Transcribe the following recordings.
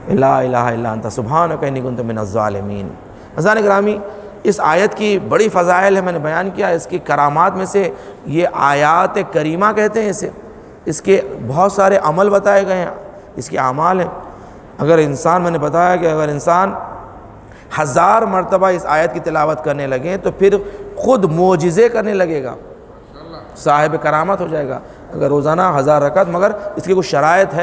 لا الہ الا انت سبحانک انی کنت من الظالمین۔ عزیزان گرامی، اس آیت کی بڑی فضائل ہے، میں نے بیان کیا، اس کی کرامات میں سے یہ آیات کریمہ کہتے ہیں اسے، اس کے بہت سارے عمل بتائے گئے ہیں، اس کے اعمال ہیں۔ اگر انسان، میں نے بتایا کہ اگر انسان 1000 مرتبہ اس آیت کی تلاوت کرنے لگے تو پھر خود معجزے کرنے لگے گا، صاحب کرامت ہو جائے گا۔ اگر روزانہ 1000 رکعت، مگر اس کی کچھ شرائط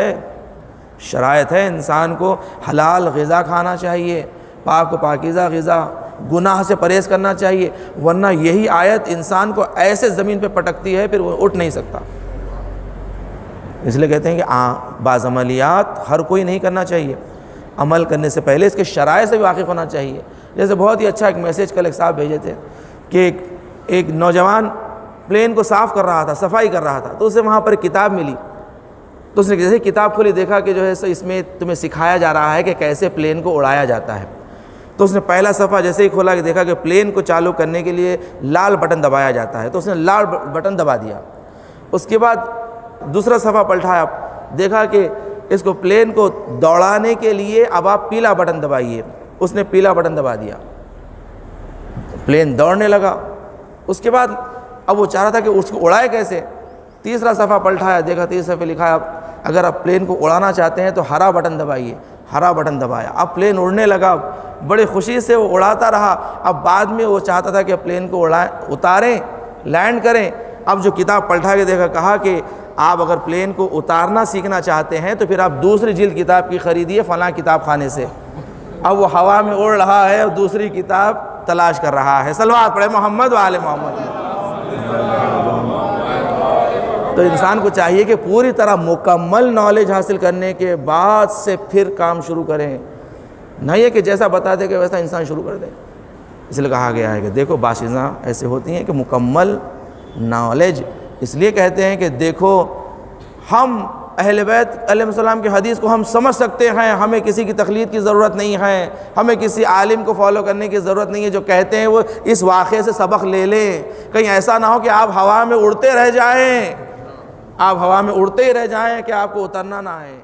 ہے، انسان کو حلال غذا کھانا چاہیے، پاک و پاکیزہ غذا، گناہ سے پرہیز کرنا چاہیے، ورنہ یہی آیت انسان کو ایسے زمین پہ پٹکتی ہے پھر وہ اٹھ نہیں سکتا۔ اس لیے کہتے ہیں کہ بعض عملیات ہر کوئی نہیں کرنا چاہیے، عمل کرنے سے پہلے اس کے شرائط سے بھی واقف ہونا چاہیے۔ جیسے بہت ہی اچھا ایک میسیج کل ایک صاحب بھیجے تھے کہ ایک نوجوان پلین کو صاف کر رہا تھا، صفائی کر رہا تھا، تو اسے وہاں پر ایک کتاب ملی، تو اس نے جیسے کتاب کھولی، دیکھا کہ جو ہے اس میں تمہیں سکھایا جا رہا ہے کہ کیسے پلین کو اڑایا جاتا ہے۔ تو اس نے پہلا صفحہ جیسے ہی کھولا کہ دیکھا کہ پلین کو چالو کرنے کے لیے لال بٹن دبایا جاتا ہے، تو اس نے لال بٹن دبا دیا۔ اس کے بعد دوسرا صفحہ پلٹایا، دیکھا کہ اس کو پلین کو دوڑانے کے لیے اب آپ پیلا بٹن دبائیے، اس نے پیلا بٹن دبا دیا، پلین دوڑنے لگا۔ اس کے بعد اب وہ چاہ رہا تھا کہ اس کو اڑائے کیسے، تیسرا صفحہ پلٹایا، دیکھا تیسرے صفحے لکھا ہے اگر آپ پلین کو اڑانا چاہتے ہیں تو ہرا بٹن دبائیے، ہرا بٹن دبایا، اب پلین اڑنے لگا، بڑے خوشی سے وہ اڑاتا رہا۔ اب بعد میں وہ چاہتا تھا کہ پلین کو اتاریں، لینڈ کریں۔ اب جو کتاب پلٹا کے دیکھا، کہا کہ آپ اگر پلین کو اتارنا سیکھنا چاہتے ہیں تو پھر آپ دوسری جلد کتاب کی خریدیے فلاں کتاب خانے سے۔ اب وہ ہوا میں اڑ رہا ہے اور دوسری کتاب تلاش کر رہا ہے۔ صلوات پڑھے محمد و آل محمد۔ تو انسان کو چاہیے کہ پوری طرح مکمل نالج حاصل کرنے کے بعد سے پھر کام شروع کریں، نہ یہ کہ جیسا بتا دے کہ ویسا انسان شروع کر دے۔ اس لیے کہا گیا ہے کہ دیکھو بعض چیزیں ایسے ہوتی ہیں کہ مکمل نالج، اس لیے کہتے ہیں کہ دیکھو ہم اہل بیت علیہ السلام کی حدیث کو ہم سمجھ سکتے ہیں، ہمیں کسی کی تقلید کی ضرورت نہیں ہے، ہمیں کسی عالم کو فالو کرنے کی ضرورت نہیں ہے، جو کہتے ہیں وہ اس واقعے سے سبق لے لیں۔ کہیں ایسا نہ ہو کہ آپ ہوا میں اڑتے رہ جائیں، آپ ہوا میں اڑتے ہی رہ جائیں کہ آپ کو اترنا نہ آئے۔